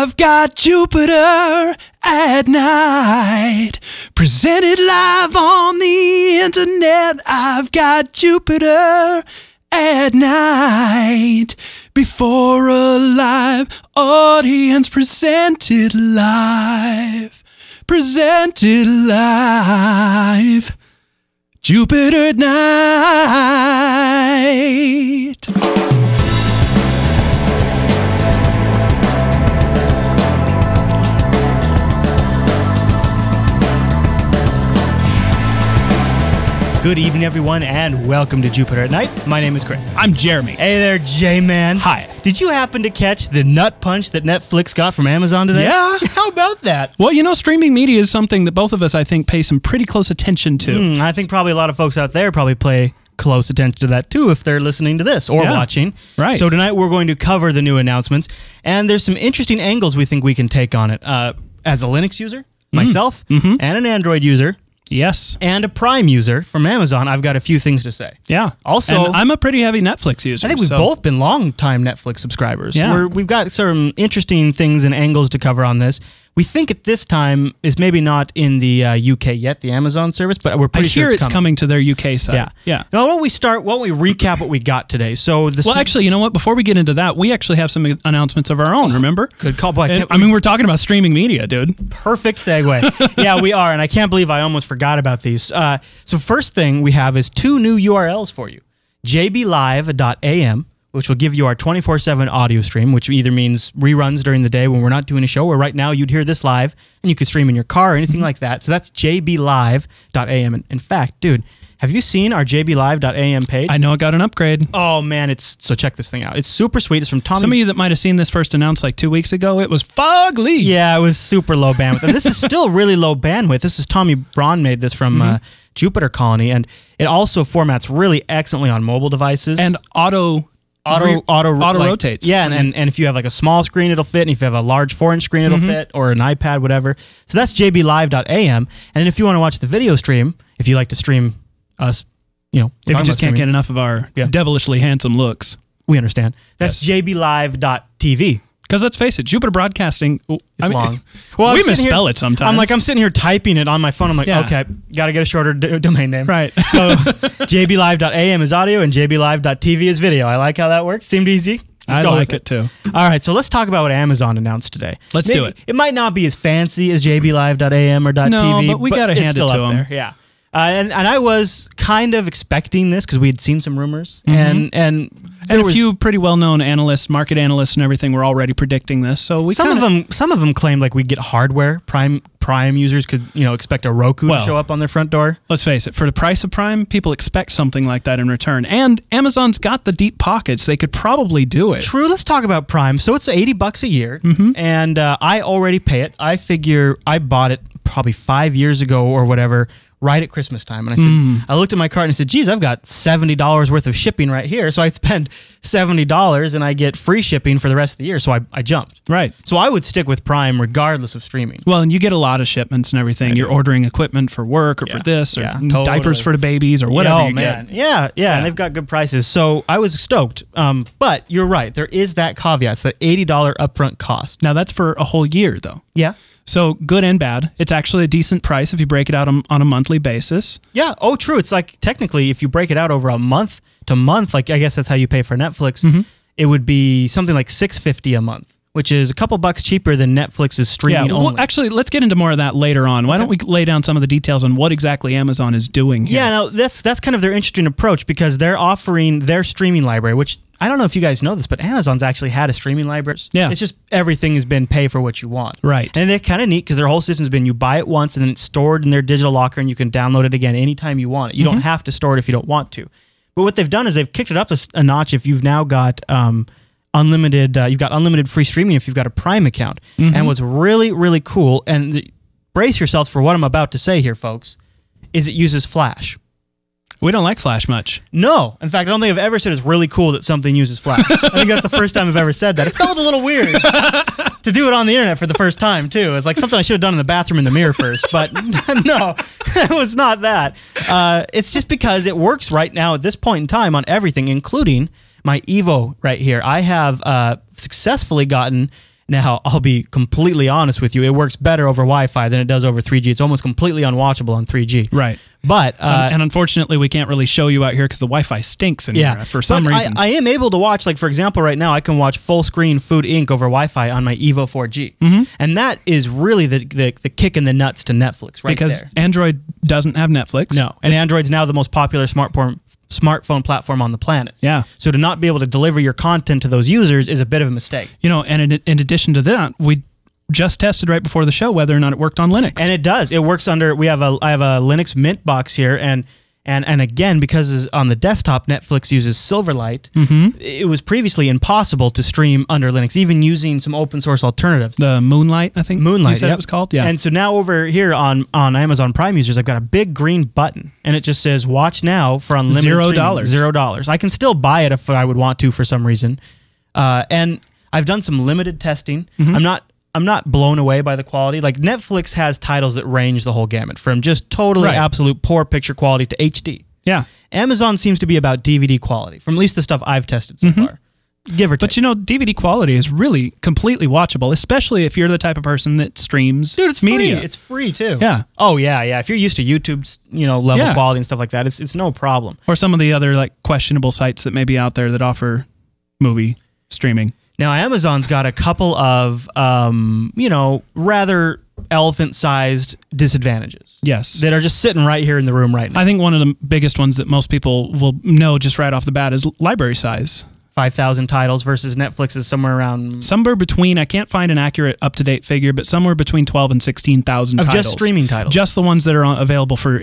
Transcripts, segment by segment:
I've got Jupiter at night. Presented live on the internet. I've got Jupiter at night. Before a live audience, presented live. Presented live. Jupiter at night. Good evening, everyone, and welcome to Jupiter at Night. My name is Chris. I'm Jeremy. Hey there, J-Man. Hi. Did you happen to catch the nut punch that Netflix got from Amazon today? Yeah. How about that? Well, you know, streaming media is something that both of us, I think, pay some pretty close attention to. I think probably a lot of folks out there probably pay close attention to that, too, if they're listening to this or watching. Right. So tonight we're going to cover the new announcements, and there's some interesting angles we think we can take on it. As a Linux user, myself, and an Android user, Yes. and a Prime user from Amazon, I've got a few things to say. Yeah. Also, and I'm a pretty heavy Netflix user. I think we've both been long-time Netflix subscribers. Yeah. We've got some interesting things and angles to cover on this. We think at this time is maybe not in the UK yet, the Amazon service, but we're pretty sure it's coming to their UK side. Yeah. Yeah. Now, why don't we recap what we got today? So this Actually, you know what? Before we get into that, we actually have some announcements of our own, remember? Good call. Boy, I mean, we're talking about streaming media, dude. Perfect segue. Yeah, we are, and I can't believe I almost forgot about these. So first thing we have is two new URLs for you. jblive.am, which will give you our 24/7 audio stream, which either means reruns during the day when we're not doing a show, or right now you'd hear this live, and you could stream in your car or anything like that. So that's jblive.am. And in fact, dude, have you seen our jblive.am page? I know it got an upgrade. Oh, man, so check this thing out. It's super sweet. It's from Tommy. Some of you that might have seen this first announced like 2 weeks ago, it was fugly. Yeah, it was super low bandwidth. And this is still really low bandwidth. This is Tommy Braun made this from Jupiter Colony, and it also formats really excellently on mobile devices. And auto rotates. Yeah, and if you have like a small screen, it'll fit. And if you have a large 4-inch screen, it'll fit, or an iPad, whatever. So that's jblive.am. And then if you want to watch the video stream, if you like to stream us, if you just can't get enough of our devilishly handsome looks, we understand. That's jblive.tv. Because let's face it, Jupiter Broadcasting, it's long. Well, we misspell it sometimes. I'm sitting here typing it on my phone. I'm like, okay, got to get a shorter domain name. Right. So jblive.am is audio and jblive.tv is video. I like how that works. Seemed easy. I like it too. All right, so let's talk about what Amazon announced today. Let's do it. It might not be as fancy as jblive.am or .tv. No, but we got to hand it to them. Yeah. And I was kind of expecting this because we had seen some rumors, and a few pretty well-known analysts, market analysts, and everything were already predicting this. So some of them claimed like we'd get hardware. Prime users could expect a Roku to show up on their front door. Let's face it, for the price of Prime, people expect something like that in return. And Amazon's got the deep pockets; they could probably do it. True. Let's talk about Prime. So it's $80 a year, and I already pay it. I figure I bought it probably 5 years ago or whatever, right at Christmas time. And I said, I looked at my cart and I said, geez, I've got $70 worth of shipping right here. So I'd spend $70 and I get free shipping for the rest of the year. So I jumped. Right. So I would stick with Prime regardless of streaming. Well, and you get a lot of shipments and everything. You're ordering equipment for work or for this or diapers for the babies or whatever you get. Yeah. And they've got good prices. So I was stoked. But you're right. There is that caveat. It's that $80 upfront cost. Now that's for a whole year though. Yeah. So good and bad. It's actually a decent price if you break it out on a monthly basis. Yeah. Oh, true. It's like technically if you break it out over a month to month, like I guess that's how you pay for Netflix, it would be something like $6.50 a month, which is a couple bucks cheaper than Netflix's streaming only. Well, actually, let's get into more of that later on. Why don't we lay down some of the details on what exactly Amazon is doing here? Yeah, no, that's kind of their interesting approach because they're offering their streaming library, which I don't know if you guys know this, but Amazon's actually had a streaming library. Yeah. It's just everything has been pay for what you want. Right. And they're kind of neat because their whole system's been you buy it once and then it's stored in their digital locker and you can download it again anytime you want it. You don't have to store it if you don't want to. But what they've done is they've kicked it up a notch if you've now got unlimited free streaming if you've got a Prime account. And what's really, really cool, and brace yourselves for what I'm about to say here, folks, is it uses Flash. We don't like Flash much. No. In fact, I don't think I've ever said it's really cool that something uses Flash. I think that's the first time I've ever said that. It felt a little weird to do it on the internet for the first time, too. It's like something I should have done in the bathroom in the mirror first. But no, it was not that. It's just because it works right now at this point in time on everything, including my Evo right here. I have successfully gotten Now, I'll be completely honest with you. It works better over Wi-Fi than it does over 3G. It's almost completely unwatchable on 3G. Right. But and unfortunately, we can't really show you out here because the Wi-Fi stinks in here for some reason. I am able to watch, like, for example, right now, I can watch full screen Food Inc. over Wi-Fi on my Evo 4G. And that is really the kick in the nuts to Netflix right because there. Android doesn't have Netflix. No. And Android's now the most popular smartphone platform on the planet. Yeah. So to not be able to deliver your content to those users is a bit of a mistake. You know, and in addition to that, we just tested right before the show whether or not it worked on Linux. And it does. It works under. I have a Linux Mint box here, and again, because it's on the desktop, Netflix uses Silverlight. It was previously impossible to stream under Linux, even using some open source alternatives. The Moonlight, I think. Moonlight, you said it was called. Yeah. And so now over here on Amazon Prime users, I've got a big green button, and it just says "Watch now" for unlimited $0. streaming. $0. I can still buy it if I would want to for some reason. And I've done some limited testing. I'm not blown away by the quality. Like, Netflix has titles that range the whole gamut from just totally absolute poor picture quality to HD. Yeah. Amazon seems to be about DVD quality, from at least the stuff I've tested so far. Give or take. But you know, DVD quality is really completely watchable, especially if you're the type of person that streams Dude, it's media. free. It's free too. Yeah. Oh yeah. If you're used to YouTube's, level quality and stuff like that, it's no problem. Or some of the other like questionable sites that may be out there that offer movie streaming. Now, Amazon's got a couple of, rather elephant-sized disadvantages. Yes. That are just sitting right here in the room right now. I think one of the biggest ones that most people will know just right off the bat is library size. 5,000 titles versus Netflix is somewhere around... Somewhere between, I can't find an accurate up-to-date figure, but somewhere between 12 and 16,000 titles. Just streaming titles. Just the ones that are available for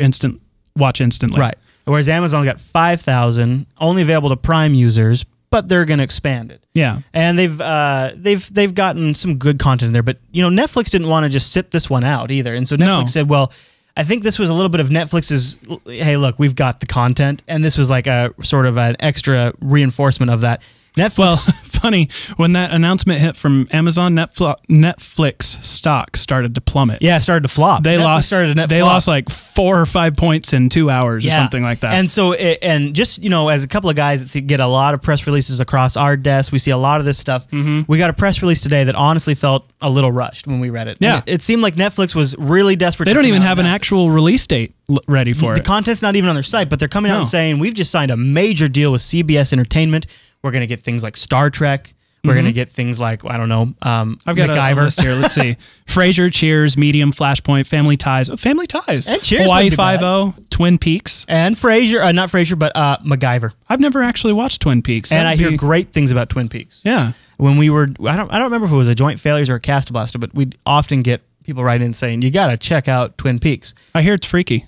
watch instantly. Right. Whereas Amazon got 5,000, only available to Prime users, but they're going to expand it. Yeah. And they've gotten some good content in there, but Netflix didn't want to just sit this one out either. And so Netflix said, well, I think this was a little bit of Netflix's, hey, look, we've got the content, and this was like a sort of an extra reinforcement of that. Netflix. Well, funny, when that announcement hit from Amazon, Netflix stock started to plummet. Yeah, it started to flop. They lost like 4 or 5 points in 2 hours or something like that. And so, just, as a couple of guys that get a lot of press releases across our desk, we see a lot of this stuff. We got a press release today that honestly felt a little rushed when we read it. Yeah. It seemed like Netflix was really desperate. They don't even have an actual release date ready for it. The content's not even on their site, but they're coming out and saying, we've just signed a major deal with CBS Entertainment. We're going to get things like Star Trek. We're going to get things like, I don't know, I've got MacGyver. a list here. Let's see. Frasier, Cheers, Medium, Flashpoint, Family Ties. Family Ties. And Cheers. Hawaii Five-0, Twin Peaks. And Frasier. Not Frasier, but MacGyver. I've never actually watched Twin Peaks. And I hear great things about Twin Peaks. Yeah. When we were, I don't remember if it was a Joint Failures or a Cast Blaster, but we'd often get people write in saying, you got to check out Twin Peaks. I hear it's freaky.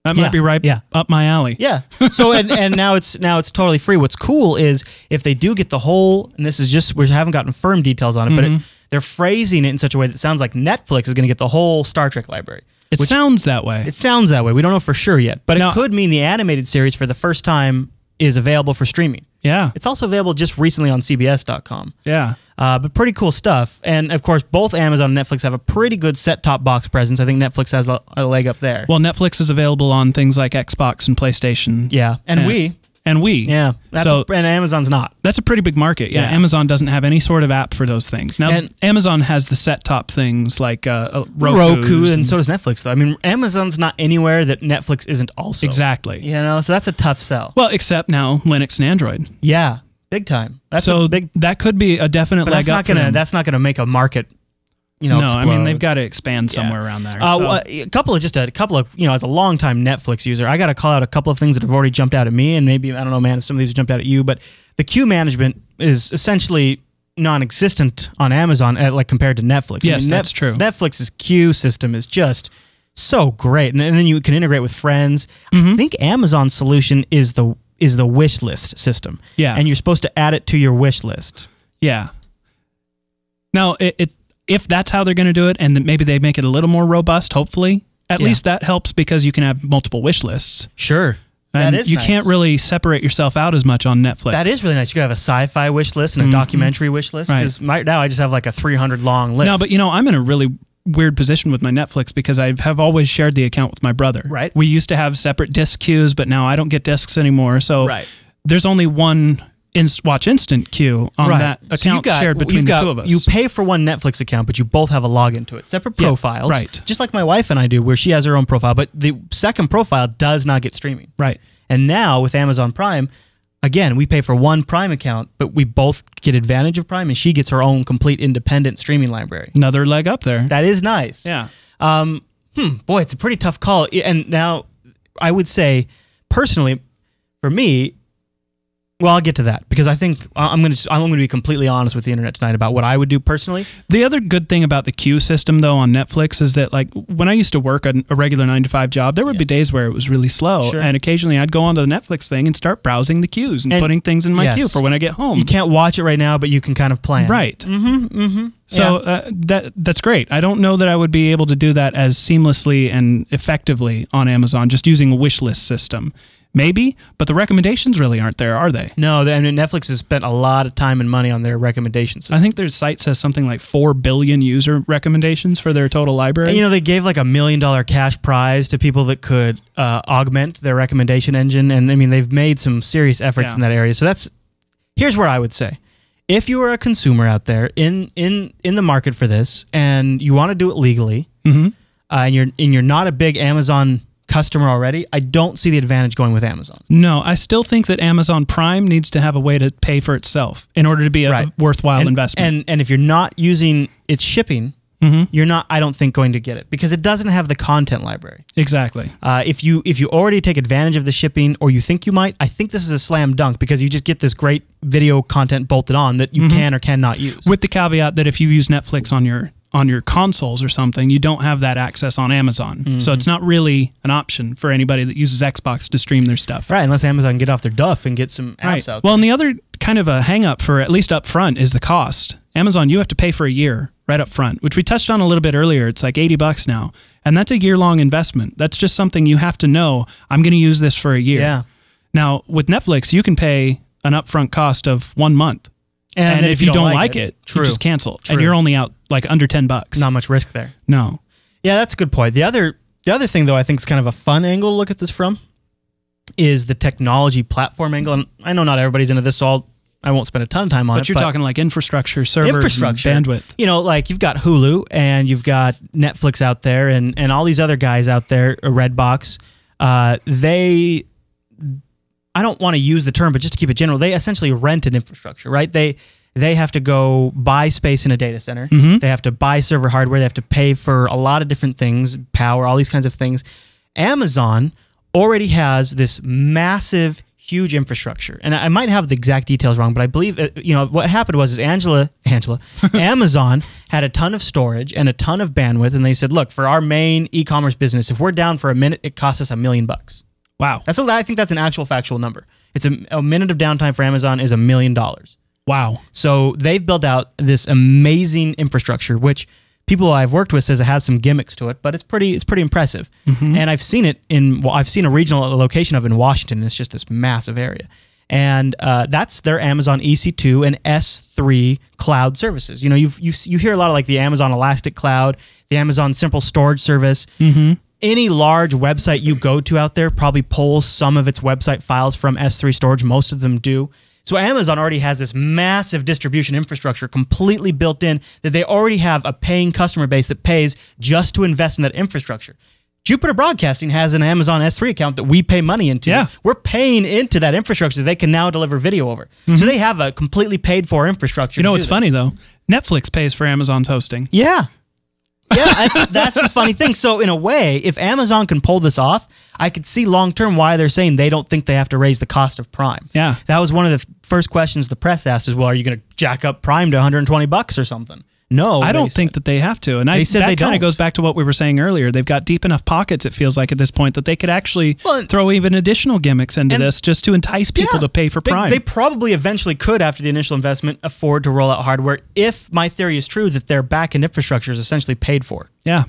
That might be right up my alley. Yeah. So and now it's totally free. What's cool is if they do get the whole, and this is just, we haven't gotten firm details on it, but they're phrasing it in such a way that sounds like Netflix is going to get the whole Star Trek library. It sounds that way. It sounds that way. We don't know for sure yet, but it could mean the animated series for the first time is available for streaming. Yeah. It's also available just recently on CBS.com. Yeah. But pretty cool stuff. And of course, both Amazon and Netflix have a pretty good set-top box presence. I think Netflix has a leg up there. Well, Netflix is available on things like Xbox and PlayStation. Yeah. And Wii. And Wii. Yeah. And Amazon's not. That's a pretty big market. Yeah. Amazon doesn't have any sort of app for those things. Now, Amazon has the set-top things like Roku. And so does Netflix, though. I mean, Amazon's not anywhere that Netflix isn't also. Exactly. So that's a tough sell. Well, except now Linux and Android. Yeah. Big time. That's that could be a definite leg up for them. That's not gonna make a market. No, explode. I mean they've got to expand somewhere around there. A couple of as a longtime Netflix user, I got to call out a couple of things that have already jumped out at me, and maybe I don't know, man, if some of these jumped out at you, but the queue management is essentially non-existent on Amazon, compared to Netflix. Yes, that's true. Netflix's queue system is just so great, and then you can integrate with friends. I think Amazon's solution is the wish list system. Yeah. And you're supposed to add it to your wish list. Yeah. Now, if that's how they're going to do it, and maybe they make it a little more robust, hopefully, at least that helps because you can have multiple wish lists. Sure. And that is you nice. can't really separate yourself out as much on Netflix. That is really nice. You could have a sci-fi wish list and a documentary wish list. Because right now I just have like a 300 long list. No, but I'm in a really weird position with my Netflix because I have always shared the account with my brother. Right. We used to have separate disc queues, but now I don't get discs anymore. So there's only one watch instant queue on that account shared between the two of us. You pay for one Netflix account, but you both have a login to it. Separate profiles. Right. Just like my wife and I do, where she has her own profile, but the second profile does not get streaming. Right. And now with Amazon Prime, again, we pay for one Prime account, but we both get advantage of Prime, and she gets her own complete independent streaming library. Another leg up there. That is nice. Yeah. Boy, it's a pretty tough call. And now I would say, personally, for me, well, I'll get to that because I think I'm going to be completely honest with the internet tonight about what I would do personally. The other good thing about the queue system, though, on Netflix is that, like, when I used to work a regular 9-to-5 job, there would be days where it was really slow, and occasionally I'd go onto the Netflix thing and start browsing the queues and putting things in my queue for when I get home. You can't watch it right now, but you can kind of plan. Right. So that's great. I don't know that I would be able to do that as seamlessly and effectively on Amazon just using a wish list system. Maybe, but the recommendations really aren't there, are they? No, I mean, Netflix has spent a lot of time and money on their recommendations. I think their site says something like 4 billion user recommendations for their total library. And, you know, they gave like $1 million cash prize to people that could augment their recommendation engine. And I mean, they've made some serious efforts in that area. So here's where I would say. If you are a consumer out there in the market for this and you want to do it legally, and you're not a big Amazon customer already, I don't see the advantage going with Amazon. No, I still think that Amazon Prime needs to have a way to pay for itself in order to be a worthwhile investment. And if you're not using its shipping, you're not, I don't think, going to get it because it doesn't have the content library. Exactly. If you already take advantage of the shipping, or you think you might, I think this is a slam dunk because you just get this great video content bolted on that you can or cannot use. With the caveat that if you use Netflix on your consoles or something, you don't have that access on Amazon. So it's not really an option for anybody that uses Xbox to stream their stuff. Right, unless Amazon can get off their duff and get some apps out there. Well, and the other kind of a hang-up for at least up front is the cost. Amazon, you have to pay for a year right up front, which we touched on a little bit earlier. It's like $80 now, and that's a year-long investment. That's just something you have to know, I'm going to use this for a year. Yeah. Now, with Netflix, you can pay an upfront cost of 1 month. And if you don't like it, you just cancel. And you're only out like under $10. Not much risk there. No. Yeah, that's a good point. The other thing, though, I think is kind of a fun angle to look at this from is the technology platform angle. And I know not everybody's into this, so I won't spend a ton of time on it. But you're talking like infrastructure, servers, and bandwidth. You know, like you've got Hulu and you've got Netflix out there and all these other guys out there, Redbox. I don't want to use the term, but just to keep it general, they essentially rent an infrastructure, right? They have to go buy space in a data center. They have to buy server hardware. They have to pay for a lot of different things, power, all these kinds of things. Amazon already has this massive, huge infrastructure. And I might have the exact details wrong, but I believe, what happened was Amazon had a ton of storage and a ton of bandwidth. And they said, look, for our main e-commerce business, if we're down for a minute, it costs us $1 million. Wow. I think that's an actual factual number. It's a minute of downtime for Amazon is $1 million. Wow. So they've built out this amazing infrastructure, which people I've worked with says it has some gimmicks to it, but it's pretty impressive. And I've seen it I've seen a regional location of it in Washington. It's just this massive area. And that's their Amazon EC2 and S3 cloud services. You know, you hear a lot of like the Amazon Elastic Cloud, the Amazon Simple Storage Service. Any large website you go to out there probably pulls some of its website files from S3 storage. Most of them do. So Amazon already has this massive distribution infrastructure completely built in that they already have a paying customer base that pays just to invest in that infrastructure. Jupiter Broadcasting has an Amazon S3 account that we pay money into. Yeah. We're paying into that infrastructure that they can now deliver video over. So they have a completely paid for infrastructure. You know what's funny though? Netflix pays for Amazon's hosting. Yeah. Yeah, that's the funny thing. So in a way, if Amazon can pull this off, I could see long-term why they're saying they don't think they have to raise the cost of Prime. Yeah. That was one of the first questions the press asked is, well, are you going to jack up Prime to $120 or something? No, I don't think that they have to. And that kind of goes back to what we were saying earlier. They've got deep enough pockets, it feels like, at this point, that they could actually throw even additional gimmicks into this just to entice people to pay for Prime. They probably eventually could, after the initial investment, afford to roll out hardware if my theory is true that their back-end infrastructure is essentially paid for. Yeah.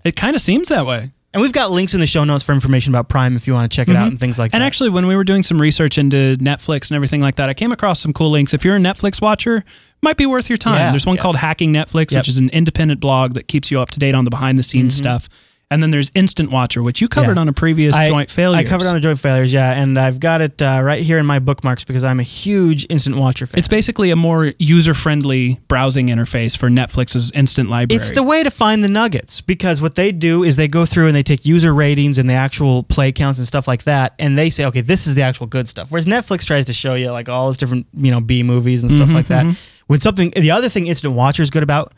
It kind of seems that way. And we've got links in the show notes for information about Prime if you want to check it out and things like that. And actually, when we were doing some research into Netflix and everything like that, I came across some cool links. If you're a Netflix watcher, it might be worth your time. There's one called Hacking Netflix, which is an independent blog that keeps you up to date on the behind-the-scenes stuff. And then there's Instant Watcher, which you covered on a previous Joint Failures. I covered on a Joint Failures, yeah, and I've got it right here in my bookmarks because I'm a huge Instant Watcher fan. It's basically a more user-friendly browsing interface for Netflix's Instant Library. It's the way to find the nuggets, because what they do is they go through and they take user ratings and the actual play counts and stuff like that, and they say, okay, this is the actual good stuff. Whereas Netflix tries to show you like all those different, B movies and stuff like that. When the other thing Instant Watcher is good about,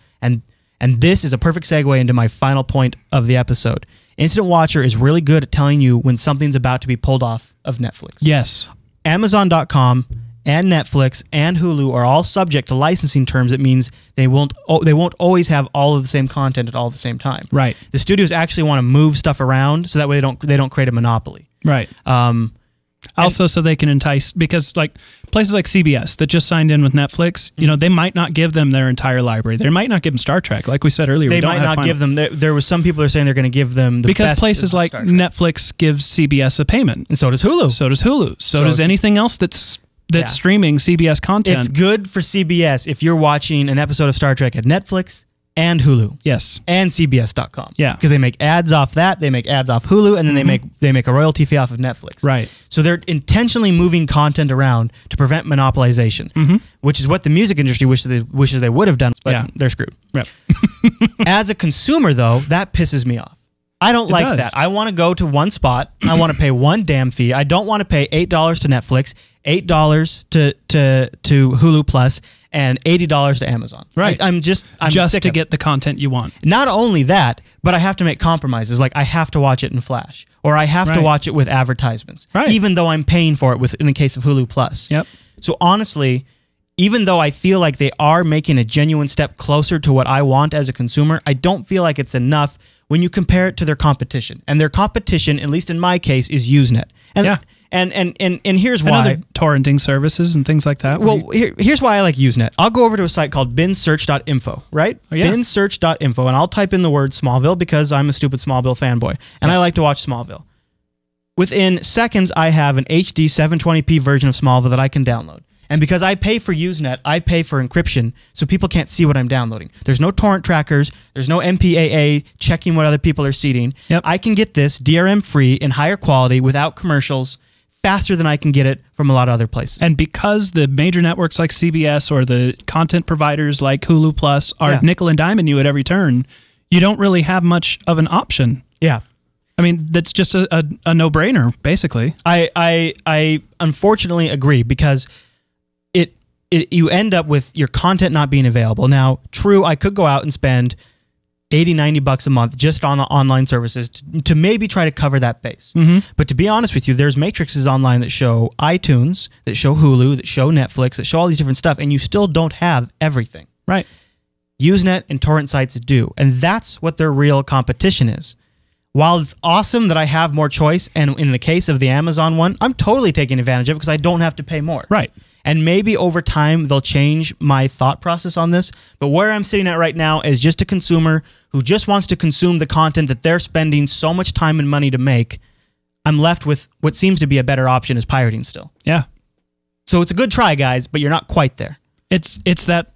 and this is a perfect segue into my final point of the episode. Instant Watcher is really good at telling you when something's about to be pulled off of Netflix. Yes. Amazon.com and Netflix and Hulu are all subject to licensing terms. It means they won't always have all of the same content at all at the same time. Right. The studios actually want to move stuff around so that way they don't create a monopoly. Right. Also, so they can entice, because like places like CBS that just signed in with Netflix, they might not give them their entire library. They might not give them Star Trek, like we said earlier. They might not give them. There was some people are saying they're going to give them the because best places like Netflix gives CBS a payment, and so does Hulu. So does anything else that's streaming CBS content. It's good for CBS if you're watching an episode of Star Trek at Netflix and Hulu. Yes. And CBS.com. Yeah. Because they make ads off that, they make ads off Hulu, and then they make a royalty fee off of Netflix. Right. So they're intentionally moving content around to prevent monopolization, which is what the music industry wishes they would have done, but they're screwed. Yep. As a consumer, though, that pisses me off. I don't like that. I want to go to one spot. I want to pay one damn fee. I don't want to pay $8 to Netflix, $8 to Hulu Plus, and $80 to Amazon. Right. I'm just to get the content you want. Not only that, but I have to make compromises. Like I have to watch it in Flash, or I have to watch it with advertisements, even though I'm paying for it in the case of Hulu Plus. Yep. So honestly, even though I feel like they are making a genuine step closer to what I want as a consumer, I don't feel like it's enough when you compare it to their competition. And their competition, at least in my case, is Usenet. And here's why. And other torrenting services and things like that. Well, here's why I like Usenet. I'll go over to a site called binsearch.info, right? Oh, yeah. Binsearch.info, and I'll type in the word Smallville because I'm a stupid Smallville fanboy, and I like to watch Smallville. Within seconds, I have an HD 720p version of Smallville that I can download. And because I pay for Usenet, I pay for encryption, so people can't see what I'm downloading. There's no torrent trackers. There's no MPAA checking what other people are seeding. Yep. I can get this DRM-free in higher quality without commercials faster than I can get it from a lot of other places. And because the major networks like CBS or the content providers like Hulu Plus are nickel and diming you at every turn, you don't really have much of an option. Yeah. I mean, that's just a no-brainer, basically. I unfortunately agree because you end up with your content not being available. Now, true, I could go out and spend $80, $90 a month just on the online services to maybe try to cover that base. But to be honest with you, there's matrices online that show iTunes, that show Hulu, that show Netflix, that show all these different stuff, and you still don't have everything. Right. Usenet and torrent sites do, and that's what their real competition is. While it's awesome that I have more choice, and in the case of the Amazon one, I'm totally taking advantage of it because I don't have to pay more. Right. And maybe over time they'll change my thought process on this. But where I'm sitting at right now is just a consumer who just wants to consume the content that they're spending so much time and money to make. I'm left with what seems to be a better option is pirating still. Yeah. So it's a good try, guys, but you're not quite there. It's that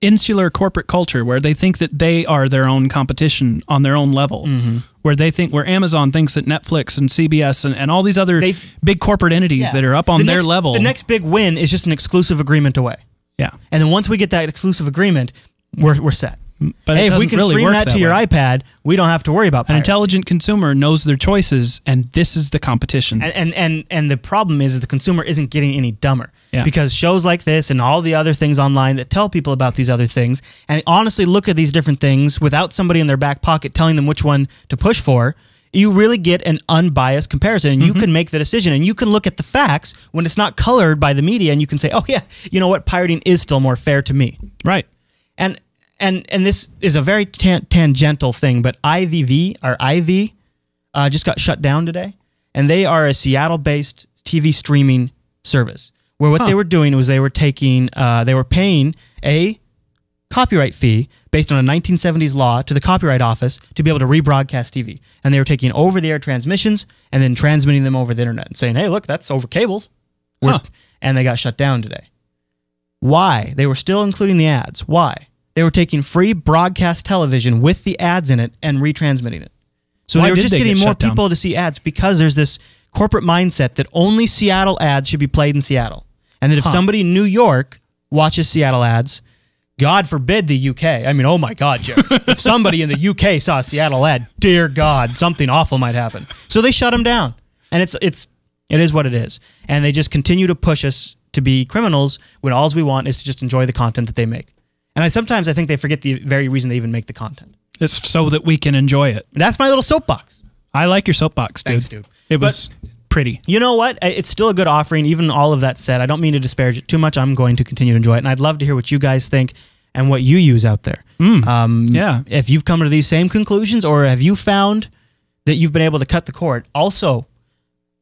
insular corporate culture where they think that they are their own competition on their own level. Where Amazon thinks that Netflix and CBS and all these other big corporate entities that are up on their level. The next big win is just an exclusive agreement away. Yeah. And then once we get that exclusive agreement, we're set. But hey, if we can really stream that to your iPad, we don't have to worry about piracy. An intelligent consumer knows their choices, and this is the competition. And the problem is the consumer isn't getting any dumber. Yeah. Because shows like this and all the other things online that tell people about these other things, and honestly look at these different things without somebody in their back pocket telling them which one to push for, you really get an unbiased comparison, and you can make the decision, and you can look at the facts when it's not colored by the media, and you can say, oh yeah, you know what, pirating is still more fair to me. Right. And this is a very tangential thing, but IV just got shut down today, and they are a Seattle-based TV streaming service where what they were doing was they were paying a copyright fee based on a 1970s law to the Copyright Office to be able to rebroadcast TV, and they were taking over-the-air transmissions and then transmitting them over the internet and saying, hey, look, that's over cables, and they got shut down today. Why? They were still including the ads. Why? They were taking free broadcast television with the ads in it and retransmitting it. So Why they were did just they getting get more shut down? people to see ads because there's this corporate mindset that only Seattle ads should be played in Seattle. And that if somebody in New York watches Seattle ads, God forbid the UK. I mean, oh my God, Jerry. If somebody in the UK saw a Seattle ad, dear God, something awful might happen. So they shut them down. And it is what it is. And they just continue to push us to be criminals when all we want is to just enjoy the content that they make. And sometimes I think they forget the very reason they even make the content. It's so that we can enjoy it. That's my little soapbox. I like your soapbox, dude. Thanks, dude. It was pretty. You know what? It's still a good offering, even all of that said. I don't mean to disparage it too much. I'm going to continue to enjoy it. And I'd love to hear what you guys think and what you use out there. Yeah. If you've come to these same conclusions, or have you found that you've been able to cut the cord? Also,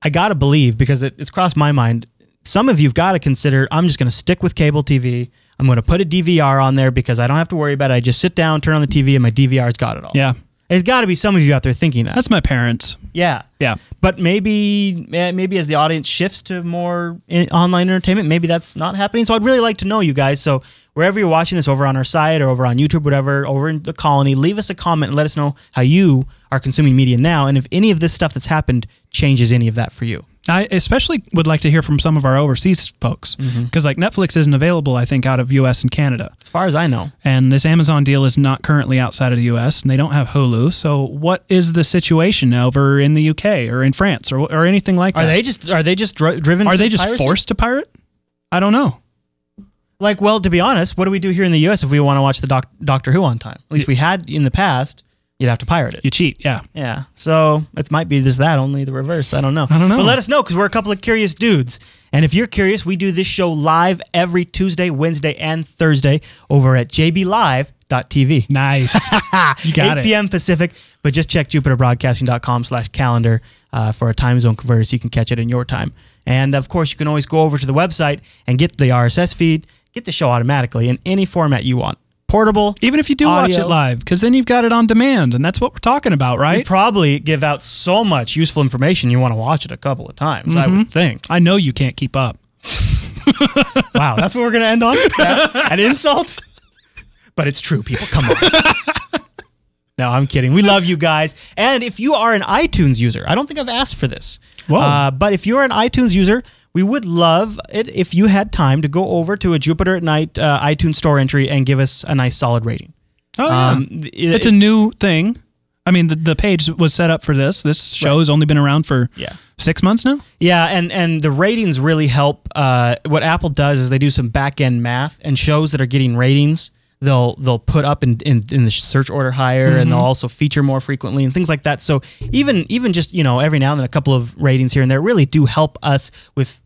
I got to believe, because it's crossed my mind, some of you've got to consider, I'm just going to stick with cable TV. I'm going to put a DVR on there because I don't have to worry about it. I just sit down, turn on the TV, and my DVR's got it all. Yeah. There's got to be some of you out there thinking that. That's my parents. Yeah. Yeah. But maybe as the audience shifts to more online entertainment, maybe that's not happening. So I'd really like to know, you guys. So wherever you're watching this, over on our site or over on YouTube, whatever, over in the colony, leave us a comment and let us know how you are consuming media now, and if any of this stuff that's happened changes any of that for you. I especially would like to hear from some of our overseas folks, because like Netflix isn't available, I think, out of US and Canada. As far as I know. And this Amazon deal is not currently outside of the US, and they don't have Hulu. So what is the situation over in the UK or in France or anything like that? Are they just driven? Are they just piracy? forced to pirate? I don't know. Like, well, to be honest, what do we do here in the US if we want to watch the Doctor Who on time? At least we had in the past. You'd have to pirate it. You cheat, yeah. Yeah. So it might be this, that, only the reverse. I don't know. I don't know. But let us know, because we're a couple of curious dudes. And if you're curious, we do this show live every Tuesday, Wednesday, and Thursday over at jblive.tv. Nice. You got 8 it. p.m. Pacific, but just check jupiterbroadcasting.com/calendar for a time zone converter so you can catch it in your time. And of course, you can always go over to the website and get the RSS feed, get the show automatically in any format you want. Portable, even if you do audio. watch it live, because then you've got it on demand, and that's what we're talking about, right? We probably give out so much useful information you want to watch it a couple of times, I would think. I know you can't keep up. Wow, that's what we're going to end on? An insult? But it's true, people. Come on. No, I'm kidding. We love you guys. And if you are an iTunes user, I don't think I've asked for this. Whoa. But if you're an iTunes user, we would love it if you had time to go over to a Jupiter at Night iTunes store entry and give us a nice solid rating. Oh, yeah. It's a new thing. I mean, the page was set up for this. This show has only been around for 6 months now. Yeah, and the ratings really help. What Apple does is they do some back-end math, and shows that are getting ratings, they'll put up in the search order higher, and they'll also feature more frequently and things like that. So even just, every now and then a couple of ratings here and there really do help us with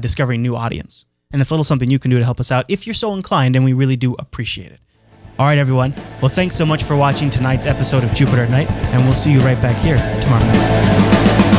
discovering new audience. And it's a little something you can do to help us out if you're so inclined, and we really do appreciate it. All right, everyone. Well, thanks so much for watching tonight's episode of Jupiter at Night, and we'll see you right back here tomorrow night.